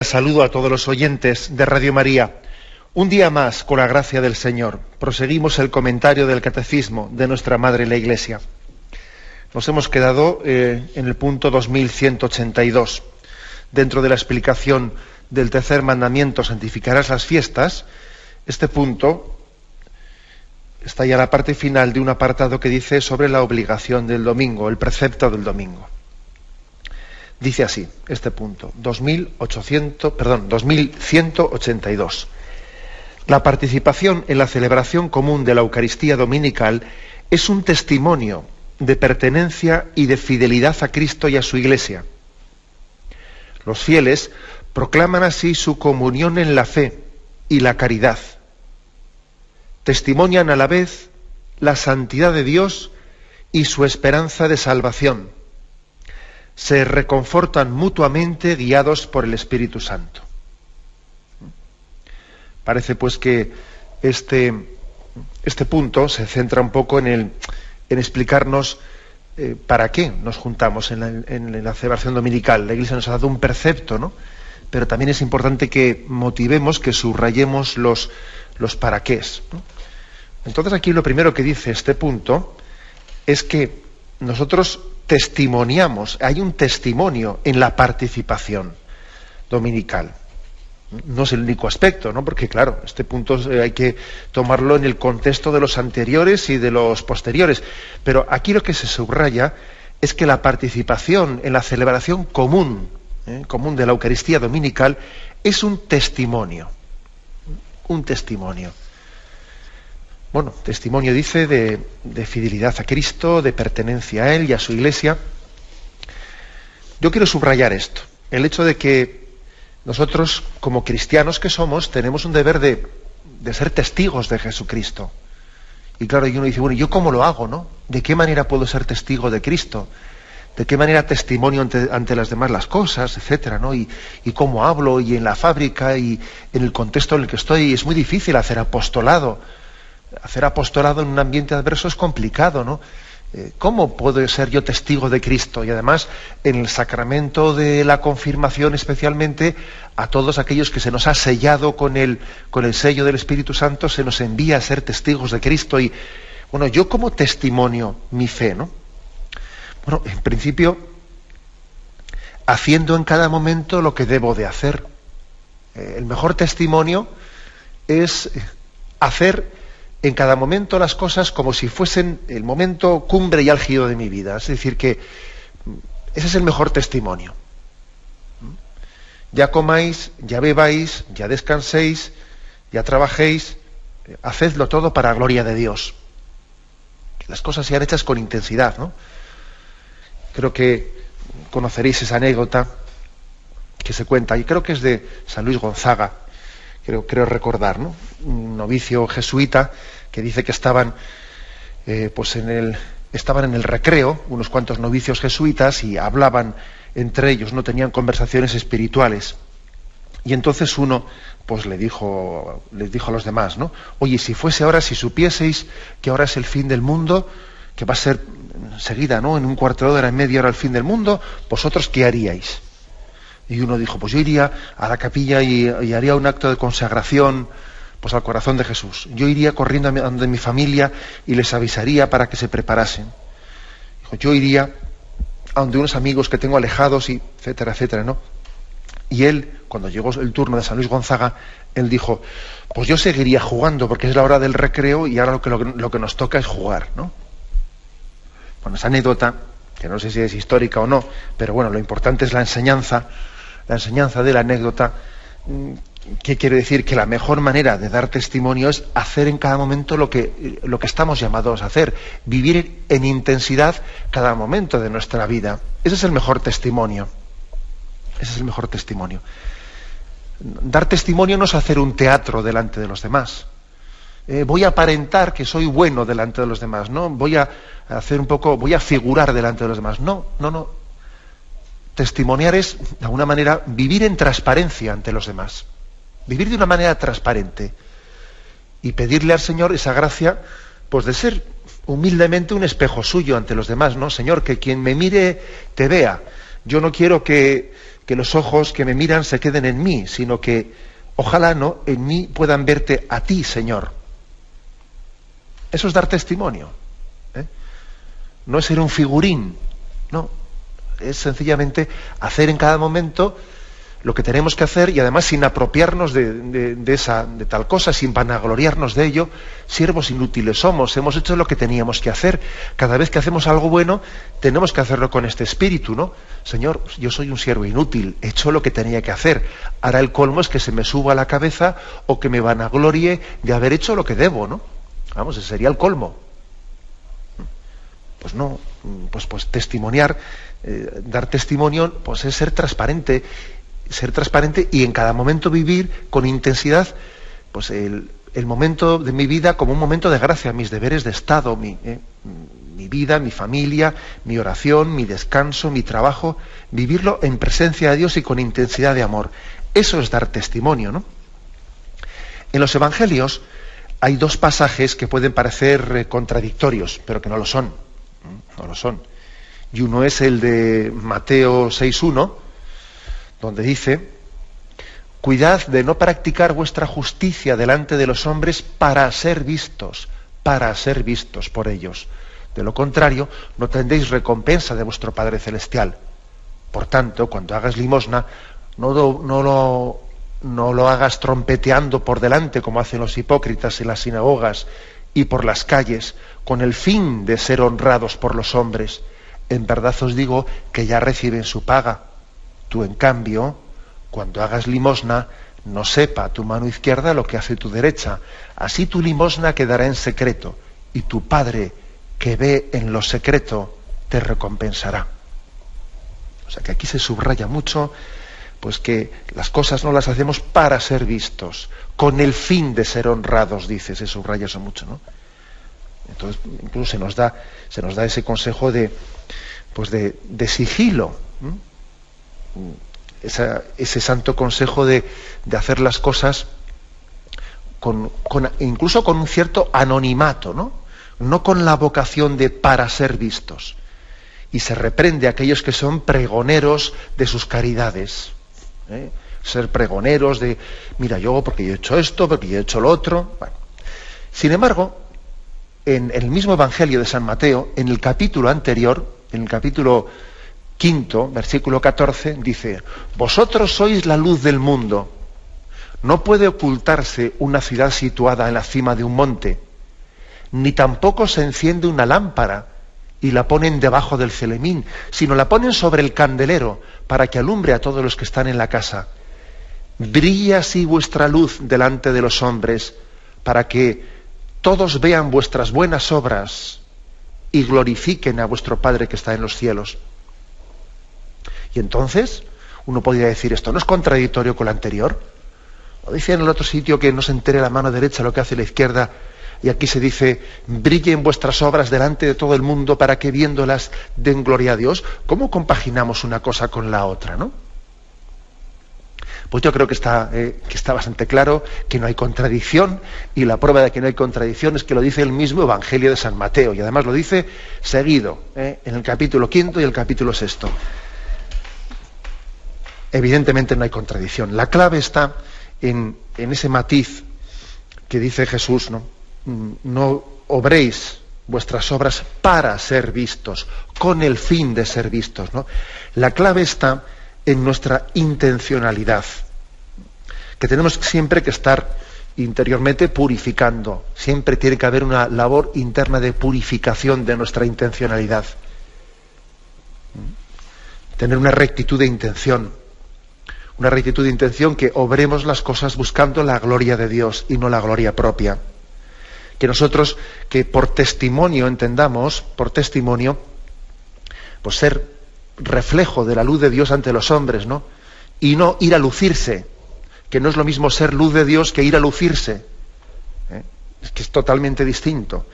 Saludo a todos los oyentes de Radio María. Un día más, con la gracia del Señor, proseguimos el comentario del Catecismo de nuestra Madre la Iglesia. Nos hemos quedado en el punto 2182. Dentro de la explicación del tercer mandamiento, santificarás las fiestas, este punto está ya en la parte final de un apartado que dice sobre la obligación del domingo, el precepto del domingo. Dice así, este punto, 2182. La participación en la celebración común de la Eucaristía dominical es un testimonio de pertenencia y de fidelidad a Cristo y a su Iglesia. Los fieles proclaman así su comunión en la fe y la caridad. Testimonian a la vez la santidad de Dios y su esperanza de salvación. Se reconfortan mutuamente guiados por el Espíritu Santo. Parece pues que este punto se centra un poco en explicarnos para qué nos juntamos en la celebración dominical. La Iglesia nos ha dado un precepto, ¿no? Pero también es importante que motivemos, que subrayemos los para qués, ¿no? Entonces aquí lo primero que dice este punto es que nosotros testimoniamos, hay un testimonio en la participación dominical. No es el único aspecto, ¿no? Porque claro, este punto hay que tomarlo en el contexto de los anteriores y de los posteriores. Pero aquí lo que se subraya es que la participación en la celebración común de la Eucaristía dominical es un testimonio. Un testimonio. Bueno, testimonio dice de fidelidad a Cristo, de pertenencia a Él y a su Iglesia. Yo quiero subrayar esto, el hecho de que nosotros, como cristianos que somos, tenemos un deber de ser testigos de Jesucristo. Y claro, y uno dice, bueno, ¿yo cómo lo hago, no? ¿De qué manera puedo ser testigo de Cristo? ¿De qué manera testimonio ante las demás las cosas, etcétera, ¿no? Y cómo hablo, y en la fábrica, y en el contexto en el que estoy. Es muy difícil hacer apostolado. Hacer apostolado en un ambiente adverso es complicado, ¿no? ¿Cómo puedo ser yo testigo de Cristo? Y además, en el sacramento de la confirmación, especialmente, a todos aquellos que se nos ha sellado con el sello del Espíritu Santo, se nos envía a ser testigos de Cristo. Y, bueno, ¿yo cómo testimonio mi fe, no? Bueno, en principio, haciendo en cada momento lo que debo de hacer. El mejor testimonio es hacer en cada momento las cosas como si fuesen el momento cumbre y álgido de mi vida. Es decir, que ese es el mejor testimonio. Ya comáis, ya bebáis, ya descanséis, ya trabajéis, hacedlo todo para la gloria de Dios. Que las cosas sean hechas con intensidad, ¿no? Creo que conoceréis esa anécdota que se cuenta, y creo que es de San Luis Gonzaga, creo recordar, ¿no? Un novicio jesuita que dice que estaban en el recreo, unos cuantos novicios jesuitas, y hablaban entre ellos, no tenían conversaciones espirituales. Y entonces uno pues les dijo a los demás, ¿no? Oye, si fuese ahora, si supieseis que ahora es el fin del mundo, que va a ser enseguida, ¿no? En un cuarto de hora, en media hora el fin del mundo, ¿vosotros qué haríais? Y uno dijo, pues yo iría a la capilla y haría un acto de consagración, pues al corazón de Jesús. Yo iría corriendo a donde mi familia y les avisaría para que se preparasen. Dijo, yo iría a donde unos amigos que tengo alejados, y etcétera, etcétera, ¿no? Y él, cuando llegó el turno de San Luis Gonzaga, él dijo, pues yo seguiría jugando, porque es la hora del recreo y ahora lo que nos toca es jugar, ¿no? Bueno, esa anécdota, que no sé si es histórica o no, pero bueno, lo importante es la enseñanza de la anécdota. ¿Qué quiere decir? Que la mejor manera de dar testimonio es hacer en cada momento lo que estamos llamados a hacer, vivir en intensidad cada momento de nuestra vida. Ese es el mejor testimonio. Ese es el mejor testimonio. Dar testimonio no es hacer un teatro delante de los demás. Voy a aparentar que soy bueno delante de los demás, ¿no? Voy a figurar delante de los demás. No. Testimoniar es, de alguna manera, vivir en transparencia ante los demás. Vivir de una manera transparente. Y pedirle al Señor esa gracia, pues de ser humildemente un espejo suyo ante los demás, ¿no? Señor, que quien me mire te vea. Yo no quiero que que los ojos que me miran se queden en mí, sino que ojalá no en mí puedan verte a ti, Señor. Eso es dar testimonio. No es ser un figurín, no. Es sencillamente hacer en cada momento lo que tenemos que hacer, y además sin apropiarnos de tal cosa, sin vanagloriarnos de ello. Siervos inútiles somos, hemos hecho lo que teníamos que hacer. Cada vez que hacemos algo bueno, tenemos que hacerlo con este espíritu, ¿no? Señor, yo soy un siervo inútil, he hecho lo que tenía que hacer. Ahora el colmo es que se me suba a la cabeza o que me vanaglorie de haber hecho lo que debo, ¿no? Vamos, ese sería el colmo. Pues no, pues testimoniar, dar testimonio, pues es ser transparente y en cada momento vivir con intensidad, pues el momento de mi vida como un momento de gracia, mis deberes de Estado, mi vida, mi familia, mi oración, mi descanso, mi trabajo, vivirlo en presencia de Dios y con intensidad de amor. Eso es dar testimonio, ¿no? En los evangelios hay dos pasajes que pueden parecer contradictorios, pero que no lo son. No lo son. Y uno es el de Mateo 6:1, donde dice: cuidad de no practicar vuestra justicia delante de los hombres para ser vistos por ellos. De lo contrario, no tendréis recompensa de vuestro Padre Celestial. Por tanto, cuando hagas limosna, no lo hagas trompeteando por delante, como hacen los hipócritas en las sinagogas y por las calles, con el fin de ser honrados por los hombres. En verdad os digo que ya reciben su paga. Tú, en cambio, cuando hagas limosna, no sepa tu mano izquierda lo que hace tu derecha. Así tu limosna quedará en secreto, y tu Padre, que ve en lo secreto, te recompensará. O sea que aquí se subraya mucho, pues que las cosas no las hacemos para ser vistos, con el fin de ser honrados, dice, se subraya eso mucho, ¿no? Entonces, incluso se nos da ese consejo de sigilo, ¿no? Ese santo consejo de hacer las cosas incluso con un cierto anonimato, no con la vocación de para ser vistos. Y se reprende a aquellos que son pregoneros de sus caridades. Ser pregoneros de, mira, porque yo he hecho esto, porque yo he hecho lo otro. Bueno. Sin embargo, en el mismo Evangelio de San Mateo, en el capítulo anterior, en el capítulo 5, versículo 14, dice: vosotros sois la luz del mundo. No puede ocultarse una ciudad situada en la cima de un monte, ni tampoco se enciende una lámpara y la ponen debajo del celemín, sino la ponen sobre el candelero, para que alumbre a todos los que están en la casa. Brilla así vuestra luz delante de los hombres, para que todos vean vuestras buenas obras y glorifiquen a vuestro Padre que está en los cielos. Y entonces, uno podría decir, ¿esto no es contradictorio con lo anterior? ¿O dice en el otro sitio que no se entere la mano derecha lo que hace la izquierda? Y aquí se dice, brillen vuestras obras delante de todo el mundo para que viéndolas den gloria a Dios. ¿Cómo compaginamos una cosa con la otra, no? Pues yo creo que está bastante claro que no hay contradicción, y la prueba de que no hay contradicción es que lo dice el mismo Evangelio de San Mateo, y además lo dice seguido, en el capítulo 5 y el capítulo 6. Evidentemente no hay contradicción. La clave está en ese matiz que dice Jesús, ¿no? No obréis vuestras obras para ser vistos, con el fin de ser vistos, ¿no? La clave está en nuestra intencionalidad, que tenemos siempre que estar interiormente purificando. Siempre tiene que haber una labor interna de purificación de nuestra intencionalidad. Tener una rectitud de intención. Una rectitud de intención, que obremos las cosas buscando la gloria de Dios y no la gloria propia. Que nosotros, que por testimonio entendamos, por testimonio, pues ser reflejo de la luz de Dios ante los hombres, ¿no? Y no ir a lucirse, que no es lo mismo ser luz de Dios que ir a lucirse. Es que es totalmente distinto.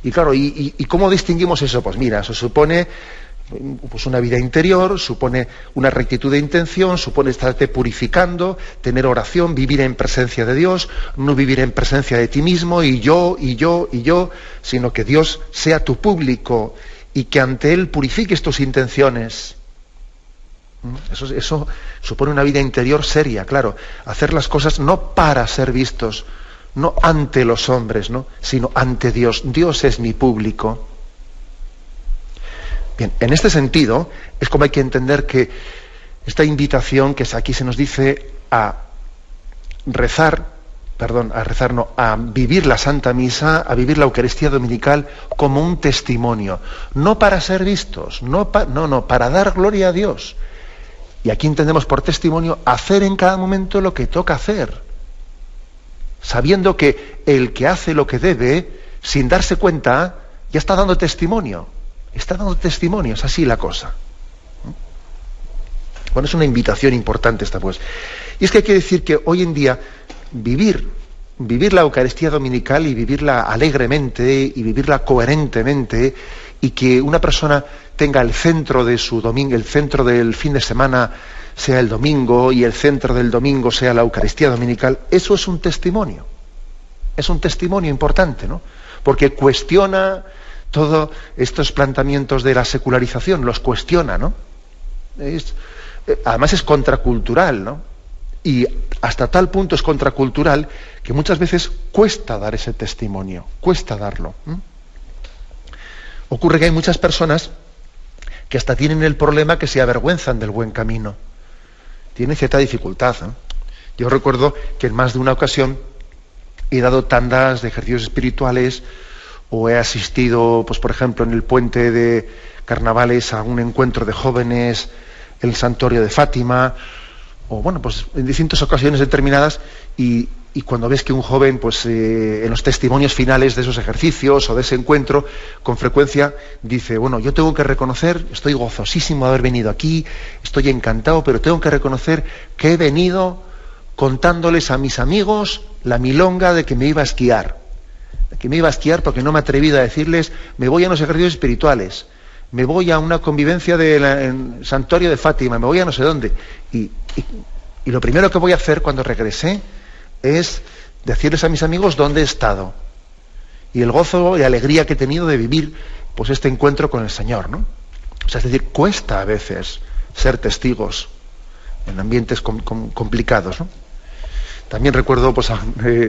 Y claro, ¿y cómo distinguimos eso? Pues mira, eso supone pues una vida interior, supone una rectitud de intención, supone estarte purificando, tener oración, vivir en presencia de Dios, no vivir en presencia de ti mismo, y yo, sino que Dios sea tu público y que ante Él purifiques tus intenciones. Eso supone una vida interior seria, claro. Hacer las cosas no para ser vistos, no ante los hombres, ¿no?, sino ante Dios. Dios es mi público. Bien, en este sentido es como hay que entender que esta invitación que aquí se nos dice a vivir la Santa Misa, a vivir la Eucaristía Dominical como un testimonio, no para ser vistos, para dar gloria a Dios. Y aquí entendemos por testimonio hacer en cada momento lo que toca hacer, sabiendo que el que hace lo que debe, sin darse cuenta, ya está dando testimonio. Está dando testimonio, es así la cosa. Bueno, es una invitación importante esta, pues. Y es que hay que decir que hoy en día vivir la Eucaristía Dominical y vivirla alegremente y vivirla coherentemente, y que una persona tenga el centro de su domingo, el centro del fin de semana sea el domingo y el centro del domingo sea la Eucaristía Dominical, eso es un testimonio. Es un testimonio importante, ¿no? Porque cuestiona todos estos planteamientos de la secularización, los cuestiona, ¿no? Además es contracultural, ¿no? Y hasta tal punto es contracultural que muchas veces cuesta dar ese testimonio, cuesta darlo. Ocurre que hay muchas personas que hasta tienen el problema que se avergüenzan del buen camino. Tienen cierta dificultad, ¿no? Yo recuerdo que en más de una ocasión he dado tandas de ejercicios espirituales, o he asistido, pues por ejemplo, en el puente de carnavales a un encuentro de jóvenes en el santuario de Fátima, o bueno, pues en distintas ocasiones determinadas, y cuando ves que un joven, pues en los testimonios finales de esos ejercicios o de ese encuentro, con frecuencia dice, bueno, yo tengo que reconocer, estoy gozosísimo de haber venido aquí, estoy encantado, pero tengo que reconocer que he venido contándoles a mis amigos la milonga de que me iba a esquiar. Porque no me he atrevido a decirles, me voy a unos ejercicios espirituales, me voy a una convivencia en santuario de Fátima, me voy a no sé dónde. Y lo primero que voy a hacer cuando regresé es decirles a mis amigos dónde he estado y el gozo y alegría que he tenido de vivir, pues, este encuentro con el Señor, ¿no? O sea, es decir, cuesta a veces ser testigos en ambientes complicados, ¿no? También recuerdo, pues,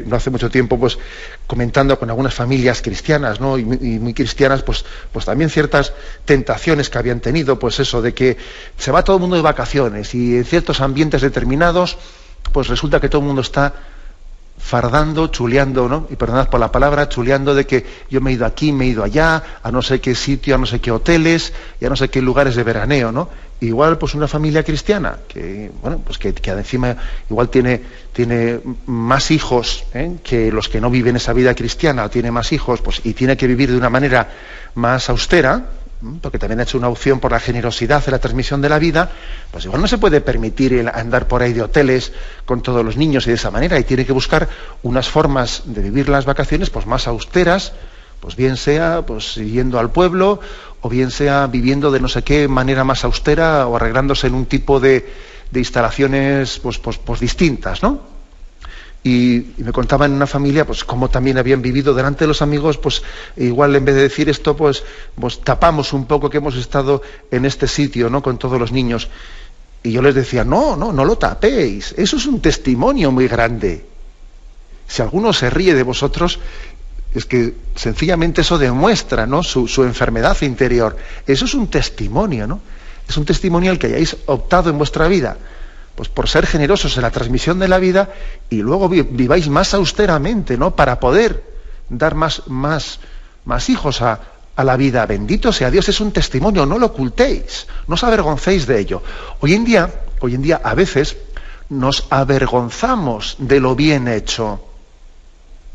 no hace mucho tiempo, pues, comentando con algunas familias cristianas, ¿no?, y muy cristianas, pues también ciertas tentaciones que habían tenido, pues eso, de que se va todo el mundo de vacaciones y en ciertos ambientes determinados, pues resulta que todo el mundo está fardando, chuleando, ¿no? Y perdonad por la palabra, chuleando de que yo me he ido aquí, me he ido allá, a no sé qué sitio, a no sé qué hoteles, y a no sé qué lugares de veraneo, ¿no? Igual, pues una familia cristiana, que, bueno, pues que encima igual tiene más hijos, que los que no viven esa vida cristiana, o tiene más hijos, pues, y tiene que vivir de una manera más austera, porque también ha hecho una opción por la generosidad de la transmisión de la vida, pues igual no se puede permitir andar por ahí de hoteles con todos los niños y de esa manera, y tiene que buscar unas formas de vivir las vacaciones, pues más austeras, pues bien sea pues yendo al pueblo, o bien sea viviendo de no sé qué manera más austera, o arreglándose en un tipo de instalaciones pues distintas, ¿no? Y me contaban en una familia, pues cómo también habían vivido delante de los amigos, pues igual en vez de decir esto, pues tapamos un poco que hemos estado en este sitio, ¿no?, con todos los niños. Y yo les decía, no lo tapéis, eso es un testimonio muy grande. Si alguno se ríe de vosotros, es que sencillamente eso demuestra, ¿no?, su enfermedad interior. Eso es un testimonio, ¿no? Es un testimonio al que hayáis optado en vuestra vida, pues por ser generosos en la transmisión de la vida, y luego viváis más austeramente, ¿no?, para poder dar más hijos a la vida. Bendito sea Dios, es un testimonio, no lo ocultéis, no os avergoncéis de ello. Hoy en día a veces nos avergonzamos de lo bien hecho,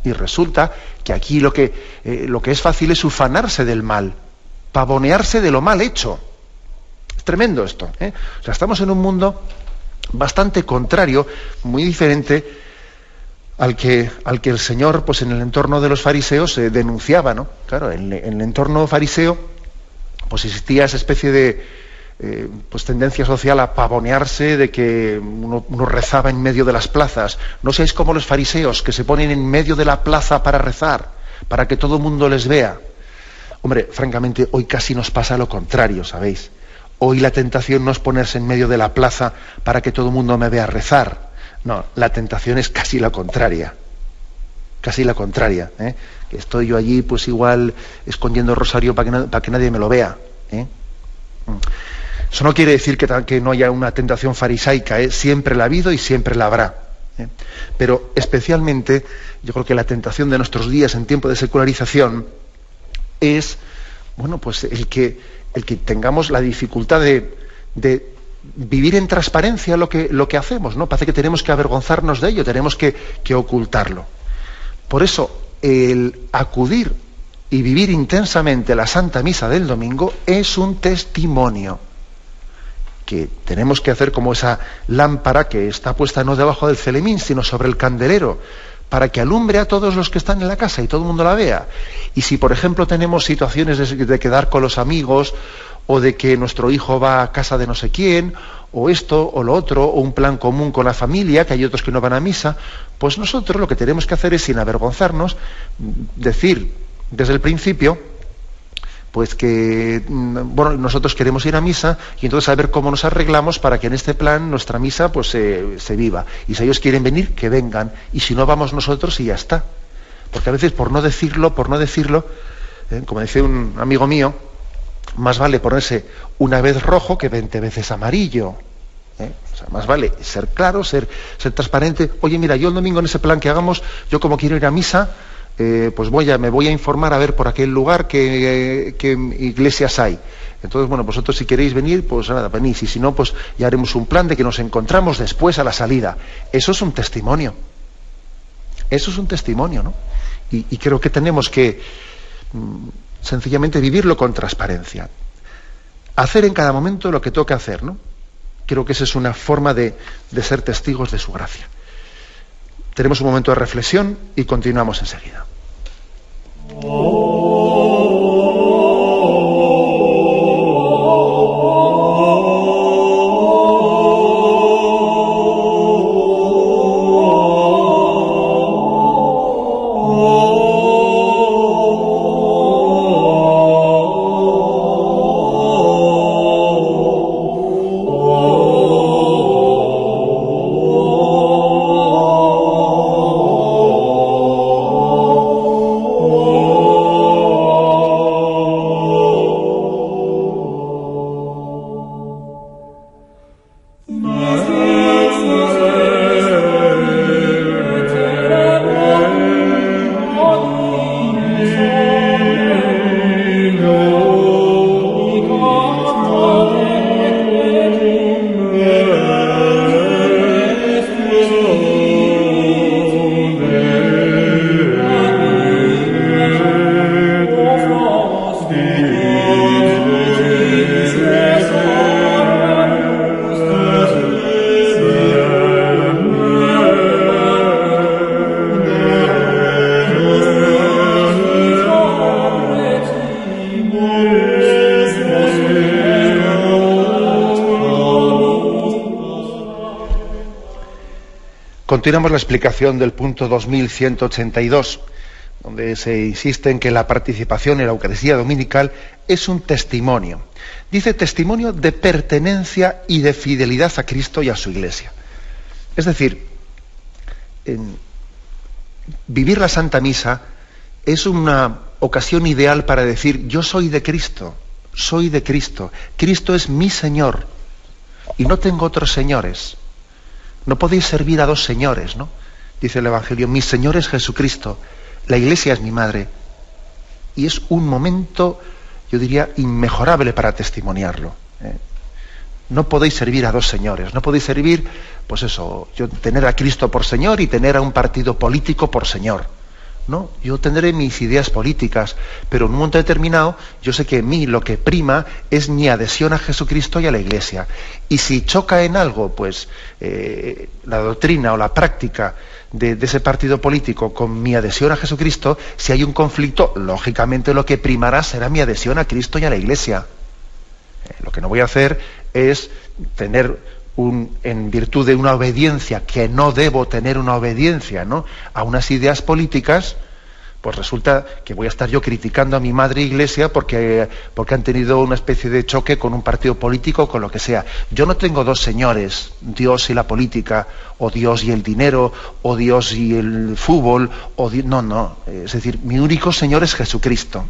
y resulta que aquí lo que es fácil es ufanarse del mal, pavonearse de lo mal hecho. Es tremendo esto, ¿eh? O sea, estamos en un mundo bastante contrario, muy diferente al que el Señor, pues en el entorno de los fariseos denunciaba, ¿no? Claro, en el entorno fariseo, pues existía esa especie de pues tendencia social a pavonearse de que uno rezaba en medio de las plazas. No seáis como los fariseos, que se ponen en medio de la plaza para rezar, para que todo el mundo les vea. Hombre, francamente, hoy casi nos pasa lo contrario, ¿sabéis? Hoy la tentación no es ponerse en medio de la plaza para que todo el mundo me vea rezar. No, la tentación es casi la contraria. Casi la contraria. Que estoy yo allí, pues igual, escondiendo el rosario para que nadie me lo vea. Eso no quiere decir que no haya una tentación farisaica. Siempre la ha habido y siempre la habrá. Pero especialmente, yo creo que la tentación de nuestros días en tiempo de secularización es, bueno, pues el que tengamos la dificultad de vivir en transparencia lo que hacemos, ¿no? Parece que tenemos que avergonzarnos de ello, tenemos que ocultarlo. Por eso, el acudir y vivir intensamente la Santa Misa del domingo es un testimonio que tenemos que hacer como esa lámpara que está puesta no debajo del celemín, sino sobre el candelero, para que alumbre a todos los que están en la casa y todo el mundo la vea. Y si, por ejemplo, tenemos situaciones de quedar con los amigos, o de que nuestro hijo va a casa de no sé quién, o esto o lo otro, o un plan común con la familia, que hay otros que no van a misa, pues nosotros lo que tenemos que hacer es, sin avergonzarnos, decir desde el principio, pues que, bueno, nosotros queremos ir a misa, y entonces a ver cómo nos arreglamos para que en este plan nuestra misa pues se viva. Y si ellos quieren venir, que vengan, y si no, vamos nosotros y ya está. Porque a veces por no decirlo, como decía un amigo mío, más vale ponerse una vez rojo que 20 veces amarillo. O sea, más vale ser claro, ser transparente. Oye, mira, yo el domingo en ese plan que hagamos, yo como quiero ir a misa, pues me voy a informar a ver por aquel lugar qué iglesias hay. Entonces, bueno, vosotros si queréis venir, pues nada, venís. Y si no, pues ya haremos un plan de que nos encontramos después a la salida. Eso es un testimonio. Eso es un testimonio, ¿no? Y creo que tenemos que sencillamente vivirlo con transparencia. Hacer en cada momento lo que toca hacer, ¿no? Creo que esa es una forma de ser testigos de su gracia. Tenemos un momento de reflexión y continuamos enseguida. Continuamos la explicación del punto 2182, donde se insiste en que la participación en la Eucaristía dominical es un testimonio. Dice testimonio de pertenencia y de fidelidad a Cristo y a su Iglesia. Es decir, vivir la Santa Misa es una ocasión ideal para decir: yo soy de Cristo, Cristo es mi Señor y no tengo otros señores. No podéis servir a dos señores, ¿no? Dice el Evangelio: mi Señor es Jesucristo, la Iglesia es mi madre. Y es un momento, yo diría, inmejorable para testimoniarlo. No podéis servir a dos señores, no podéis servir, pues eso, yo tener a Cristo por Señor y tener a un partido político por Señor. No, yo tendré mis ideas políticas, pero en un momento determinado yo sé que en mí lo que prima es mi adhesión a Jesucristo y a la Iglesia. Y si choca en algo, pues la doctrina o la práctica de ese partido político con mi adhesión a Jesucristo, si hay un conflicto, lógicamente lo que primará será mi adhesión a Cristo y a la Iglesia. Lo que no voy a hacer es tener en virtud de una obediencia, que no debo tener una obediencia, ¿no?, a unas ideas políticas, pues resulta que voy a estar yo criticando a mi madre iglesia porque han tenido una especie de choque con un partido político o con lo que sea. Yo no tengo dos señores, Dios y la política, o Dios y el dinero, o Dios y el fútbol, no. Es decir, mi único Señor es Jesucristo.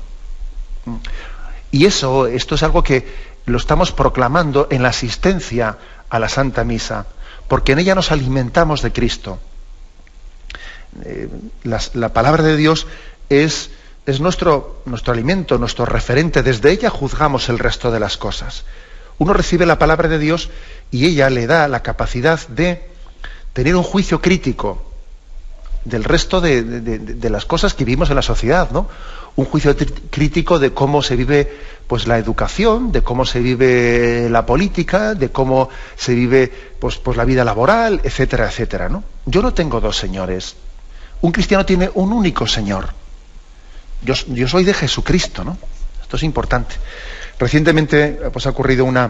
Y esto es algo que lo estamos proclamando en la asistencia a la Santa Misa, porque en ella nos alimentamos de Cristo. La palabra de Dios es nuestro alimento, nuestro referente. Desde ella juzgamos el resto de las cosas. Uno recibe la palabra de Dios y ella le da la capacidad de tener un juicio crítico del resto de las cosas que vivimos en la sociedad, ¿no? Un juicio crítico de cómo se vive pues la educación, de cómo se vive la política, de cómo se vive pues la vida laboral, etcétera, etcétera, ¿no? Yo no tengo dos señores. Un cristiano tiene un único Señor. Yo soy de Jesucristo, ¿no? Esto es importante. Recientemente pues ha ocurrido una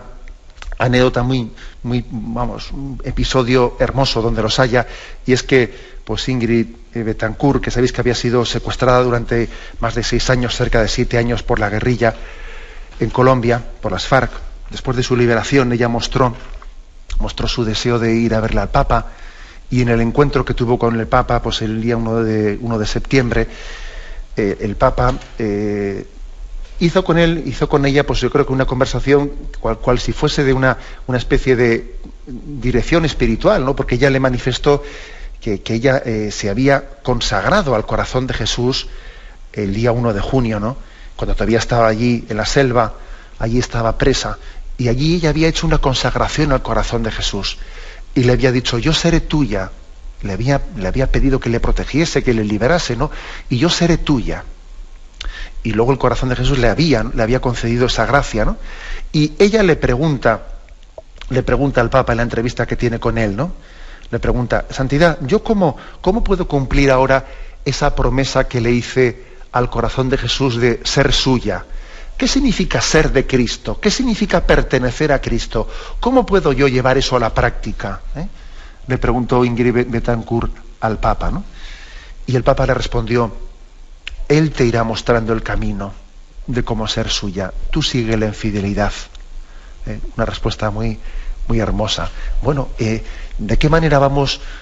anécdota un episodio hermoso donde los haya, y es que pues Ingrid Betancourt, que sabéis que había sido secuestrada durante más de 6 años, cerca de 7 años, por la guerrilla en Colombia, por las FARC. Después de su liberación, ella mostró su deseo de ir a verle al Papa, y en el encuentro que tuvo con el Papa, pues el día 1 de septiembre, el Papa hizo con ella, pues yo creo que una conversación cual si fuese de una especie de dirección espiritual, ¿no? Porque ella le manifestó que ella se había consagrado al corazón de Jesús el día 1 de junio, ¿no? Cuando todavía estaba allí en la selva, allí estaba presa, y allí ella había hecho una consagración al corazón de Jesús. Y le había dicho, yo seré tuya. Le había pedido que le protegiese, que le liberase, ¿no? Y yo seré tuya. Y luego el corazón de Jesús le había concedido esa gracia, ¿no? Y ella le pregunta al Papa en la entrevista que tiene con él, ¿no? Le pregunta, Santidad, ¿yo cómo puedo cumplir ahora esa promesa que le hice al corazón de Jesús de ser suya? ¿Qué significa ser de Cristo? ¿Qué significa pertenecer a Cristo? ¿Cómo puedo yo llevar eso a la práctica? Le preguntó Ingrid Betancourt al Papa, ¿no? Y el Papa le respondió, Él te irá mostrando el camino de cómo ser suya. Tú síguele en fidelidad. Una respuesta muy, muy hermosa. Bueno, ¿de qué manera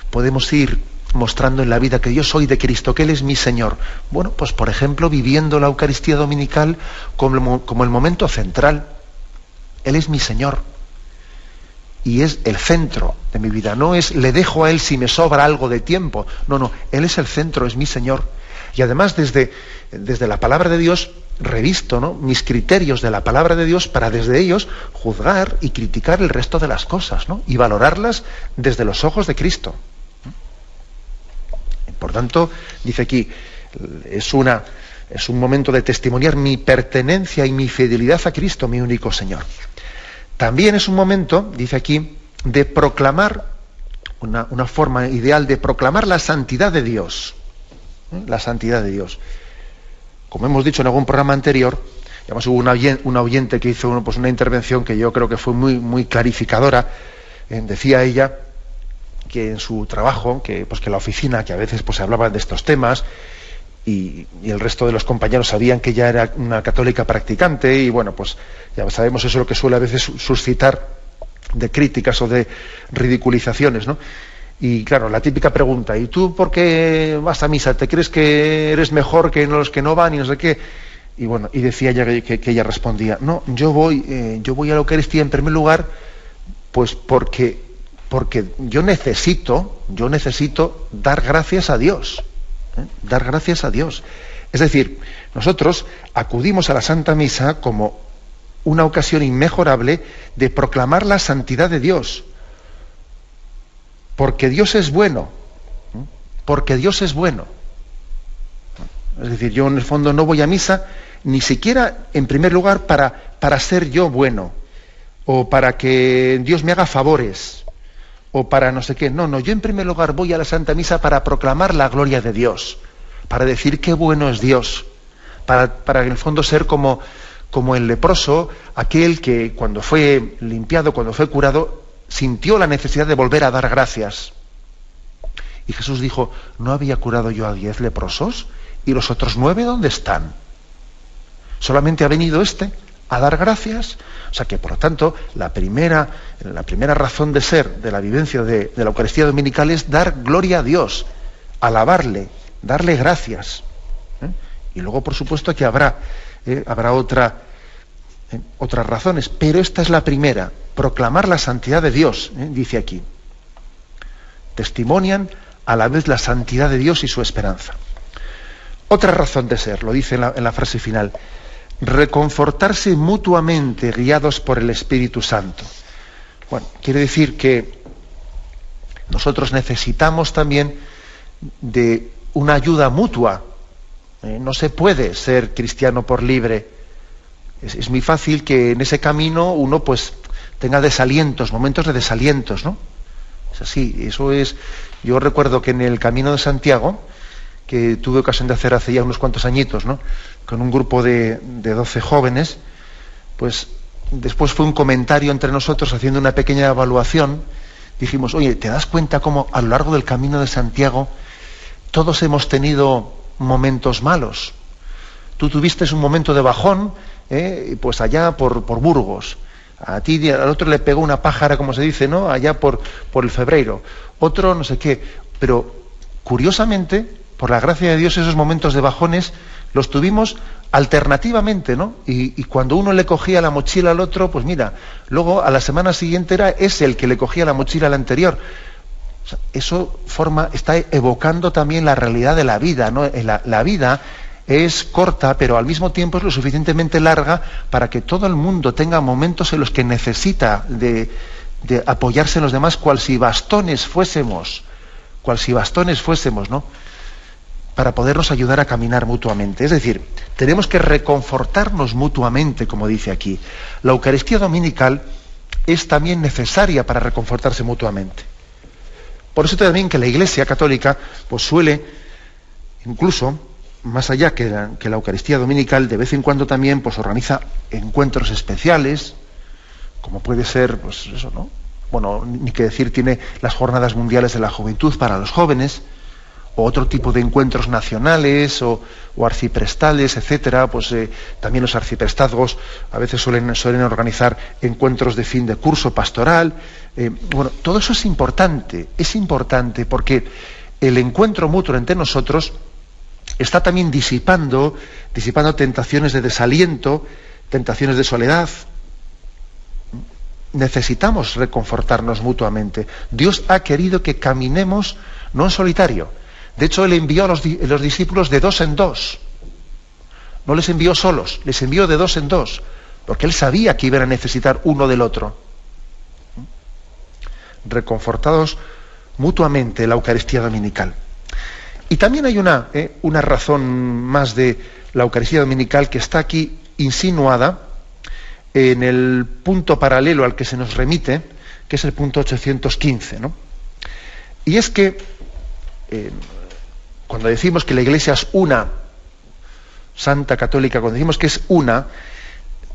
podemos ir mostrando en la vida que yo soy de Cristo, que Él es mi Señor? Bueno, pues por ejemplo, viviendo la Eucaristía dominical como el momento central. Él es mi Señor y es el centro de mi vida. No es le dejo a Él si me sobra algo de tiempo. No, Él es el centro, es mi Señor. Y además desde la palabra de Dios revisto, ¿no?, mis criterios de la palabra de Dios para desde ellos juzgar y criticar el resto de las cosas, ¿no?, y valorarlas desde los ojos de Cristo. Por tanto, dice aquí, es un momento de testimoniar mi pertenencia y mi fidelidad a Cristo, mi único Señor. También es un momento, dice aquí, de proclamar, una forma ideal de proclamar la santidad de Dios. La santidad de Dios. Como hemos dicho en algún programa anterior, además hubo una oyente que hizo una intervención que yo creo que fue muy, muy clarificadora. Decía ella que en su trabajo, que la oficina, que a veces se hablaba de estos temas, y el resto de los compañeros sabían que ella era una católica practicante, y bueno, pues ya sabemos eso, lo que suele a veces suscitar de críticas o de ridiculizaciones, ¿no? Y claro, la típica pregunta, ¿y tú por qué vas a misa? ¿Te crees que eres mejor que los que no van y no sé qué? Y bueno, y decía ella que ella respondía, no, yo voy a la Eucaristía en primer lugar, pues porque yo necesito dar gracias a Dios, dar gracias a Dios. Es decir, nosotros acudimos a la Santa Misa como una ocasión inmejorable de proclamar la santidad de Dios. Porque Dios es bueno. Porque Dios es bueno. Es decir, yo en el fondo no voy a misa ni siquiera en primer lugar para ser yo bueno, o para que Dios me haga favores, o para no sé qué. No, yo en primer lugar voy a la Santa Misa para proclamar la gloria de Dios, para decir qué bueno es Dios, para en el fondo ser como el leproso, aquel que cuando fue limpiado, cuando fue curado, sintió la necesidad de volver a dar gracias. Y Jesús dijo, ¿no había curado yo a 10 leprosos? ¿Y los otros 9 dónde están? Solamente ha venido este a dar gracias. O sea que, por lo tanto, la primera razón de ser de la vivencia de la Eucaristía Dominical es dar gloria a Dios, alabarle, darle gracias. Y luego, por supuesto, que habrá otras razones, pero esta es la primera, proclamar la santidad de Dios, dice aquí. Testimonian a la vez la santidad de Dios y su esperanza. Otra razón de ser, lo dice en la frase final, reconfortarse mutuamente guiados por el Espíritu Santo. Bueno, quiere decir que nosotros necesitamos también de una ayuda mutua. No se puede ser cristiano por libre. Es muy fácil que en ese camino uno pues tenga desalientos, momentos de desalientos, ¿no? Es así, eso es. Yo recuerdo que en el Camino de Santiago, que tuve ocasión de hacer hace ya unos cuantos añitos, ¿no?, con un grupo de 12 jóvenes, pues después fue un comentario entre nosotros haciendo una pequeña evaluación. Dijimos, oye, ¿te das cuenta cómo a lo largo del Camino de Santiago todos hemos tenido momentos malos? Tú tuviste un momento de bajón, pues allá por Burgos. A ti, al otro le pegó una pájara, como se dice, ¿no?, allá por el Febreiro. Otro no sé qué. Pero, curiosamente, por la gracia de Dios, esos momentos de bajones los tuvimos alternativamente, ¿no? Y cuando uno le cogía la mochila al otro, pues mira, luego a la semana siguiente era ese el que le cogía la mochila al anterior. O sea, eso está evocando también la realidad de la vida, ¿no? La vida es corta, pero al mismo tiempo es lo suficientemente larga para que todo el mundo tenga momentos en los que necesita de apoyarse en los demás, cual si bastones fuésemos, ¿no?, para podernos ayudar a caminar mutuamente. Es decir, tenemos que reconfortarnos mutuamente, como dice aquí. La Eucaristía Dominical es también necesaria para reconfortarse mutuamente. Por eso también que la Iglesia Católica pues suele, incluso más allá que la Eucaristía Dominical, de vez en cuando también pues organiza encuentros especiales, como puede ser, pues eso, ¿no? Bueno, ni que decir, tiene las Jornadas Mundiales de la Juventud para los jóvenes, o otro tipo de encuentros nacionales o arciprestales, etcétera. Pues también los arciprestazgos a veces suelen organizar encuentros de fin de curso pastoral. Bueno, todo eso es importante porque el encuentro mutuo entre nosotros está también disipando tentaciones de desaliento, tentaciones de soledad. Necesitamos reconfortarnos mutuamente. Dios ha querido que caminemos no en solitario. De hecho, Él envió a los discípulos de 2 en 2. No les envió solos, les envió de 2 en 2, porque Él sabía que iban a necesitar uno del otro. Reconfortados mutuamente, la Eucaristía Dominical. Y también hay una razón más de la Eucaristía Dominical que está aquí insinuada en el punto paralelo al que se nos remite, que es el punto 815, ¿no? Y es que cuando decimos que la Iglesia es una, santa, católica, cuando decimos que es una,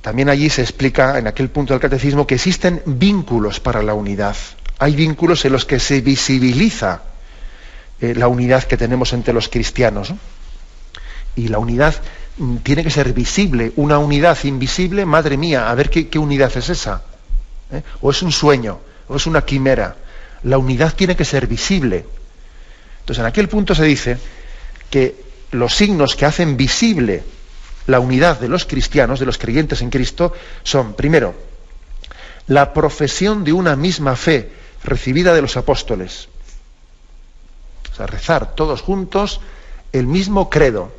también allí se explica en aquel punto del catecismo que existen vínculos para la unidad. Hay vínculos en los que se visibiliza la unidad que tenemos entre los cristianos, ¿no? Y la unidad tiene que ser visible. Una unidad invisible, madre mía, a ver qué unidad es esa. O es un sueño, o es una quimera. La unidad tiene que ser visible. Entonces, en aquel punto se dice que los signos que hacen visible la unidad de los cristianos, de los creyentes en Cristo, son, primero, la profesión de una misma fe recibida de los apóstoles. O sea, rezar todos juntos el mismo credo.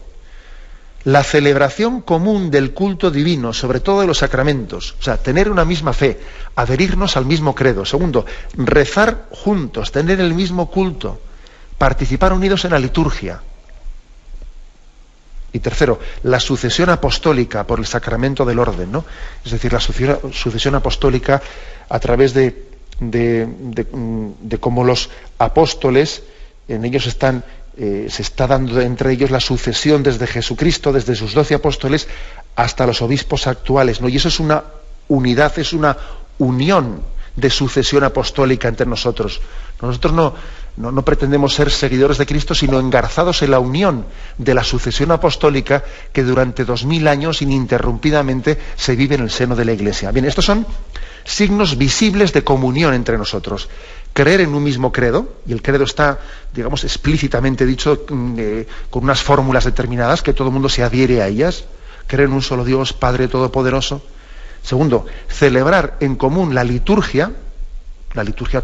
La celebración común del culto divino, sobre todo de los sacramentos. O sea, tener una misma fe, adherirnos al mismo credo. Segundo, rezar juntos, tener el mismo culto, participar unidos en la liturgia. Y tercero, la sucesión apostólica por el sacramento del orden, ¿no? Es decir, la sucesión apostólica a través de cómo los apóstoles, en ellos se está dando entre ellos la sucesión desde Jesucristo, desde sus 12 apóstoles, hasta los obispos actuales, ¿no? Y eso es una unidad, es una unión de sucesión apostólica entre nosotros. Nosotros No pretendemos ser seguidores de Cristo, sino engarzados en la unión de la sucesión apostólica que durante 2000 años ininterrumpidamente se vive en el seno de la Iglesia. Bien, estos son signos visibles de comunión entre nosotros. Creer en un mismo credo, y el credo está, digamos, explícitamente dicho con unas fórmulas determinadas, que todo el mundo se adhiere a ellas. Creer en un solo Dios, Padre Todopoderoso. Segundo, celebrar en común la liturgia,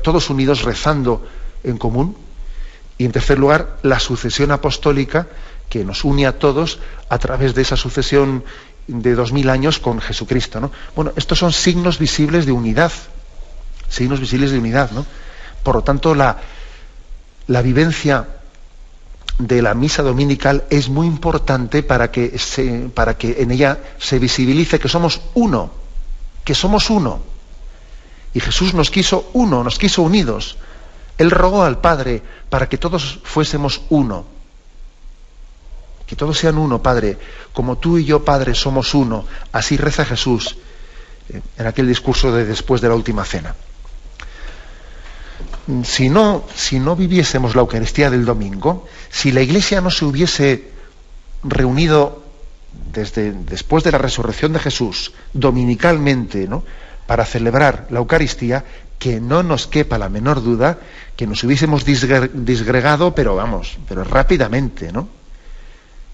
todos unidos rezando en común. Y en tercer lugar, la sucesión apostólica, que nos une a todos a través de esa sucesión de 2000 años con Jesucristo, ¿no? Bueno, estos son signos visibles de unidad, ¿no? Por lo tanto, la vivencia de la misa dominical es muy importante para que en ella se visibilice que somos uno. Y Jesús nos quiso uno, nos quiso unidos. Él rogó al Padre para que todos fuésemos uno. Que todos sean uno, Padre, como tú y yo, Padre, somos uno. Así reza Jesús en aquel discurso de después de la última cena. Si no viviésemos la Eucaristía del domingo, si la Iglesia no se hubiese reunido después de la resurrección de Jesús, dominicalmente, ¿no?, para celebrar la Eucaristía, que no nos quepa la menor duda que nos hubiésemos disgregado, pero rápidamente, ¿no?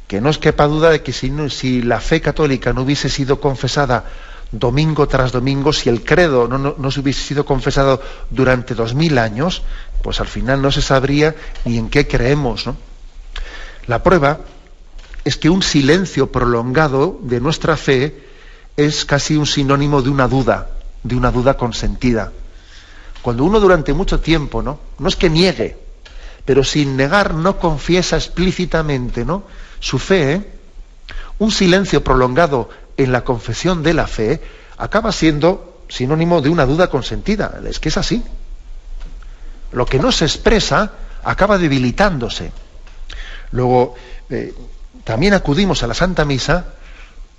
Que no os quepa duda de que si la fe católica no hubiese sido confesada domingo tras domingo, si el credo no se hubiese sido confesado durante 2000 años, pues al final no se sabría ni en qué creemos, ¿no? La prueba es que un silencio prolongado de nuestra fe es casi un sinónimo de una duda consentida. Cuando uno durante mucho tiempo, no es que niegue, pero sin negar no confiesa explícitamente, ¿no?, su fe, un silencio prolongado en la confesión de la fe acaba siendo sinónimo de una duda consentida. Es que es así. Lo que no se expresa acaba debilitándose. Luego, también acudimos a la Santa Misa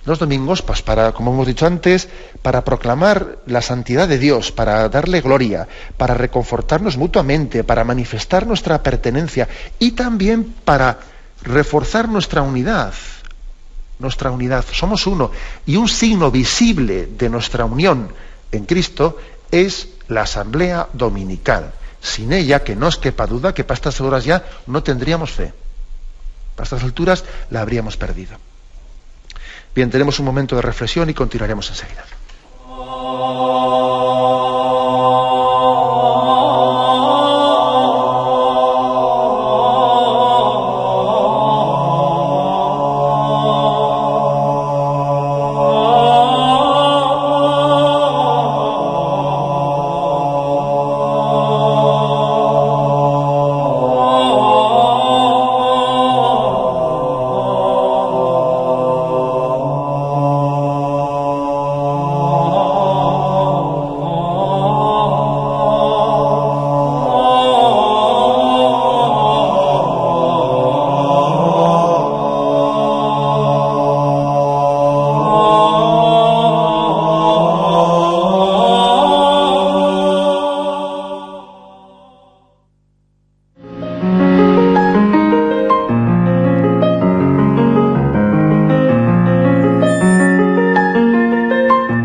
los domingos, pues para, como hemos dicho antes, para proclamar la santidad de Dios, para darle gloria, para reconfortarnos mutuamente, para manifestar nuestra pertenencia y también para reforzar nuestra unidad. Somos uno. Y un signo visible de nuestra unión en Cristo es la asamblea dominical. Sin ella, que no os quepa duda que para estas horas ya no tendríamos fe. Para estas alturas la habríamos perdido. Bien, tenemos un momento de reflexión y continuaremos enseguida.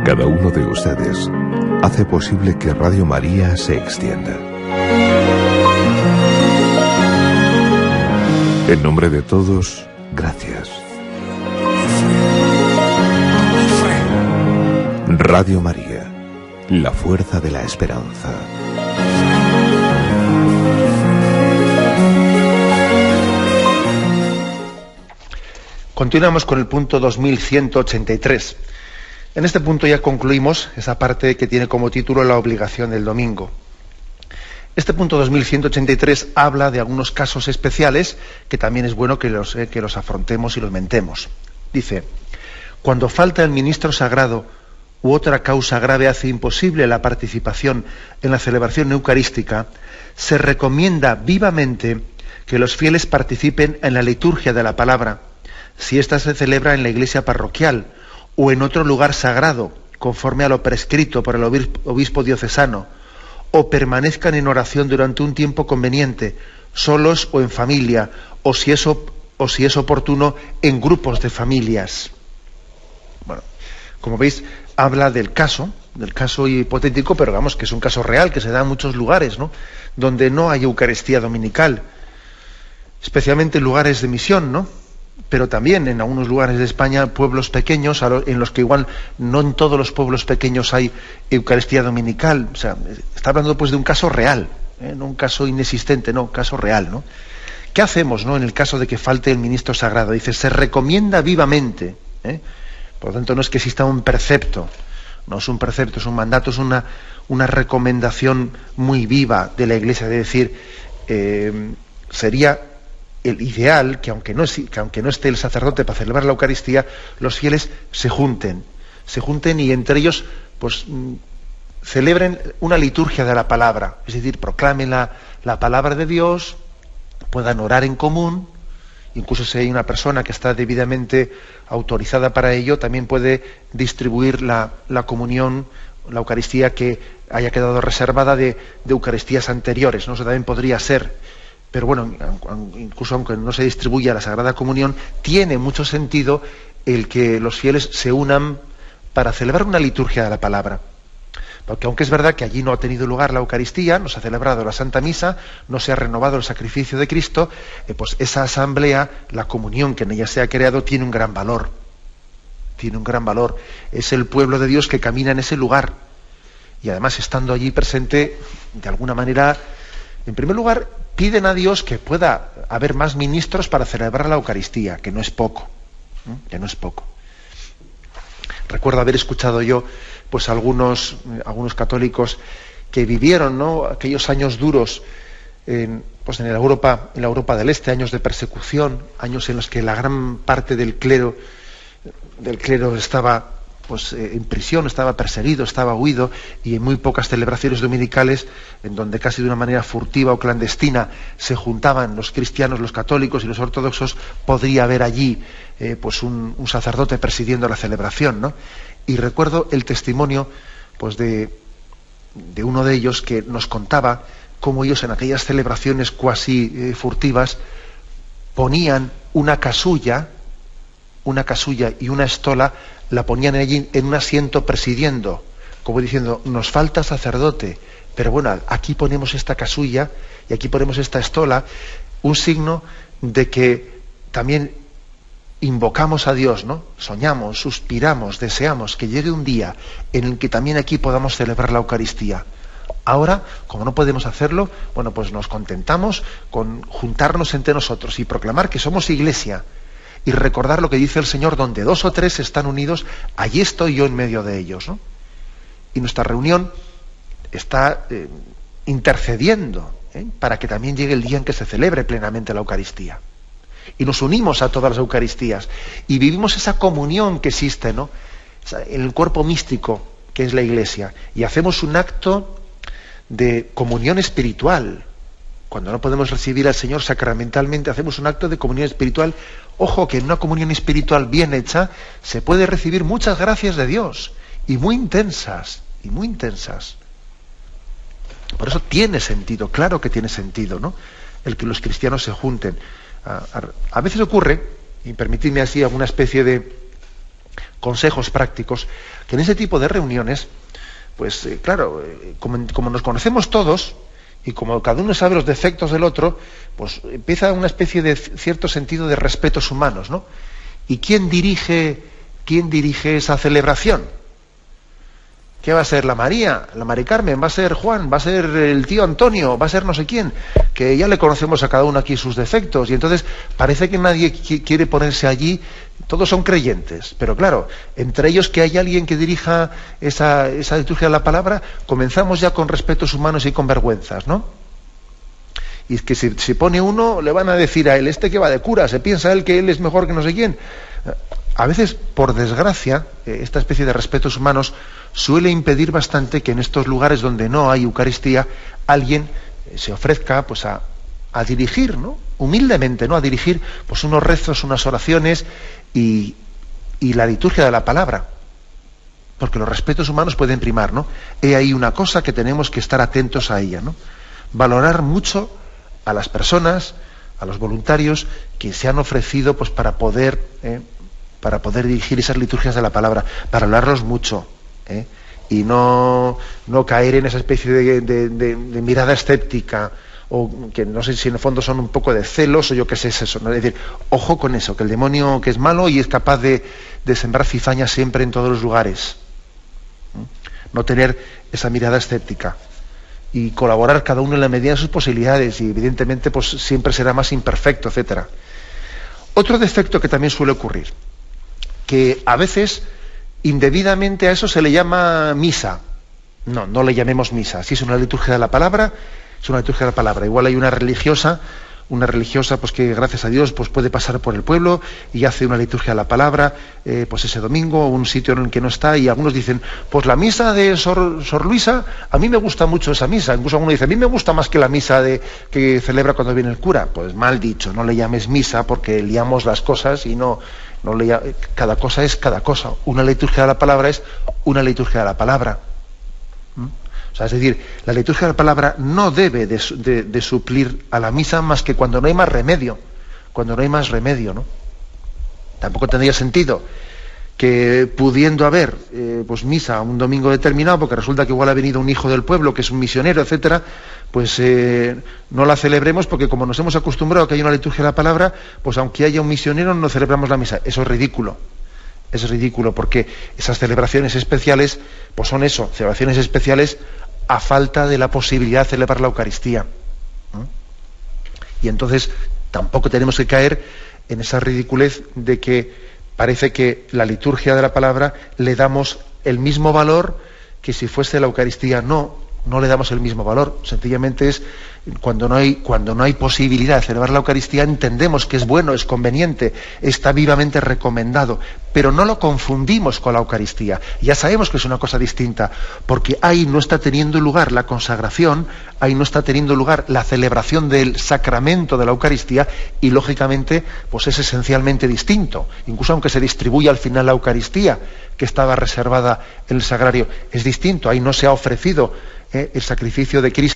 Cada uno de ustedes hace posible que Radio María se extienda. En nombre de todos, gracias. Radio María, la fuerza de la esperanza. Continuamos con el punto 2183. En este punto ya concluimos esa parte que tiene como título la obligación del domingo. Este punto 2183 habla de algunos casos especiales que también es bueno que los afrontemos y los mentemos. Dice: cuando falta el ministro sagrado u otra causa grave hace imposible la participación en la celebración eucarística, se recomienda vivamente que los fieles participen en la liturgia de la palabra, si ésta se celebra en la iglesia parroquial o en otro lugar sagrado, conforme a lo prescrito por el obispo diocesano, o permanezcan en oración durante un tiempo conveniente, solos o en familia, o si es oportuno, en grupos de familias. Bueno, como veis, habla del caso hipotético, pero vamos, que es un caso real, que se da en muchos lugares, ¿no?, donde no hay Eucaristía dominical, especialmente en lugares de misión, ¿no?, pero también en algunos lugares de España, pueblos pequeños, en los que igual no en todos los pueblos pequeños hay Eucaristía dominical. O sea, está hablando pues de un caso real, no un caso inexistente, no, un caso real, ¿no? ¿Qué hacemos, no, en el caso de que falte el ministro sagrado? Dice, se recomienda vivamente, por lo tanto no es que exista un precepto, no es un precepto, es un mandato, es una recomendación muy viva de la Iglesia, de decir, sería el ideal que aunque no esté el sacerdote para celebrar la Eucaristía, los fieles se junten y entre ellos pues celebren una liturgia de la palabra, es decir, proclamen la palabra de Dios, puedan orar en común, incluso si hay una persona que está debidamente autorizada para ello, también puede distribuir la comunión, la Eucaristía que haya quedado reservada de Eucaristías anteriores, ¿no? Eso también podría ser. Pero bueno, incluso aunque no se distribuya la Sagrada Comunión, tiene mucho sentido el que los fieles se unan para celebrar una liturgia de la palabra. Porque aunque es verdad que allí no ha tenido lugar la Eucaristía, no se ha celebrado la Santa Misa, no se ha renovado el sacrificio de Cristo, pues esa asamblea, la comunión que en ella se ha creado, tiene un gran valor. Tiene un gran valor. Es el pueblo de Dios que camina en ese lugar. Y además, estando allí presente, de alguna manera, en primer lugar, piden a Dios que pueda haber más ministros para celebrar la Eucaristía, que no es poco, que no es poco. Recuerdo haber escuchado yo pues algunos católicos que vivieron, ¿no?, aquellos años duros en la Europa del Este, años de persecución, años en los que la gran parte del clero estaba pues en prisión, estaba perseguido, estaba huido, y en muy pocas celebraciones dominicales, en donde casi de una manera furtiva o clandestina se juntaban los cristianos, los católicos y los ortodoxos, podría haber allí pues un sacerdote presidiendo la celebración, ¿no? Y recuerdo el testimonio pues de uno de ellos, que nos contaba cómo ellos en aquellas celebraciones cuasi furtivas ponían una casulla y una estola, la ponían allí en un asiento presidiendo, como diciendo, nos falta sacerdote, pero bueno, aquí ponemos esta casulla y aquí ponemos esta estola, un signo de que también invocamos a Dios, ¿no? Soñamos, suspiramos, deseamos que llegue un día en el que también aquí podamos celebrar la Eucaristía. Ahora, como no podemos hacerlo, bueno, pues nos contentamos con juntarnos entre nosotros y proclamar que somos Iglesia, y recordar lo que dice el Señor, donde 2 o 3 están unidos, allí estoy yo en medio de ellos, ¿no? Y nuestra reunión está intercediendo para que también llegue el día en que se celebre plenamente la Eucaristía. Y nos unimos a todas las Eucaristías y vivimos esa comunión que existe, ¿no?, en el cuerpo místico que es la Iglesia, y hacemos un acto de comunión espiritual. Cuando no podemos recibir al Señor sacramentalmente, hacemos un acto de comunión espiritual. Ojo, que en una comunión espiritual bien hecha se puede recibir muchas gracias de Dios, y muy intensas, Por eso tiene sentido, claro que tiene sentido, ¿no?, el que los cristianos se junten. A veces ocurre, y permitidme así alguna especie de consejos prácticos, que en ese tipo de reuniones, pues claro, como nos conocemos todos, y como cada uno sabe los defectos del otro, pues empieza una especie de cierto sentido de respetos humanos, ¿no? ¿Y quién dirige esa celebración? ¿Qué va a ser? ¿La María? ¿La Mari Carmen? ¿Va a ser Juan? ¿Va a ser el tío Antonio? ¿Va a ser no sé quién? Que ya le conocemos a cada uno aquí sus defectos, y entonces parece que nadie quiere ponerse allí. Todos son creyentes, pero claro, entre ellos que hay alguien que dirija esa liturgia de la palabra, comenzamos ya con respetos humanos y con vergüenzas, ¿no? Y es que si pone uno, le van a decir a él, este que va de cura, se piensa él que él es mejor que no sé quién. A veces, por desgracia, esta especie de respetos humanos suele impedir bastante que en estos lugares donde no hay Eucaristía, alguien se ofrezca pues a dirigir, ¿no?, humildemente, ¿no?, a dirigir pues unos rezos, unas oraciones y la liturgia de la palabra. porque los respetos humanos pueden primar, ¿no? He ahí una cosa que tenemos que estar atentos a ella, ¿no? Valorar mucho a las personas, a los voluntarios que se han ofrecido pues para poder dirigir esas liturgias de la palabra, para hablarlos mucho, y no caer en esa especie de mirada escéptica, o que no sé si en el fondo son un poco de celos, o yo qué sé es eso, ¿no? Es decir, ojo con eso, que el demonio que es malo y es capaz de sembrar cizaña siempre en todos los lugares. No tener esa mirada escéptica y colaborar cada uno en la medida de sus posibilidades, y evidentemente pues siempre será más imperfecto, etcétera. Otro defecto que también suele ocurrir, que a veces indebidamente a eso se le llama misa. No le llamemos misa. Si es una liturgia de la palabra, es una liturgia de la palabra. Igual hay una religiosa pues que gracias a Dios pues puede pasar por el pueblo y hace una liturgia de la palabra pues ese domingo, un sitio en el que no está, y algunos dicen, pues la misa de Sor Luisa, a mí me gusta mucho esa misa. Incluso alguno dice, a mí me gusta más que la misa que celebra cuando viene el cura. Pues mal dicho, no le llames misa, porque liamos las cosas y cada cosa es cada cosa. Una liturgia de la palabra es una liturgia de la palabra. O sea, es decir, la liturgia de la palabra no debe de suplir a la misa más que cuando no hay más remedio. Cuando no hay más remedio, ¿no? Tampoco tendría sentido que, pudiendo haber pues misa un domingo determinado, porque resulta que igual ha venido un hijo del pueblo que es un misionero, etcétera, pues no la celebremos, porque como nos hemos acostumbrado a que hay una liturgia de la palabra, pues aunque haya un misionero no celebramos la misa. Eso es ridículo. Es ridículo, porque esas celebraciones especiales pues son eso, celebraciones especiales a falta de la posibilidad de celebrar la Eucaristía. Y entonces tampoco tenemos que caer en esa ridiculez de que parece que la liturgia de la palabra le damos el mismo valor que si fuese la Eucaristía. No le damos el mismo valor. Sencillamente es cuando no hay posibilidad de celebrar la Eucaristía, entendemos que es bueno, es conveniente, está vivamente recomendado, pero no lo confundimos con la Eucaristía. Ya sabemos que es una cosa distinta, porque ahí no está teniendo lugar la consagración, ahí no está teniendo lugar la celebración del sacramento de la Eucaristía, y lógicamente pues es esencialmente distinto. Incluso aunque se distribuya al final la Eucaristía, que estaba reservada en el sagrario, es distinto. Ahí no se ha ofrecido el sacrificio de Cristo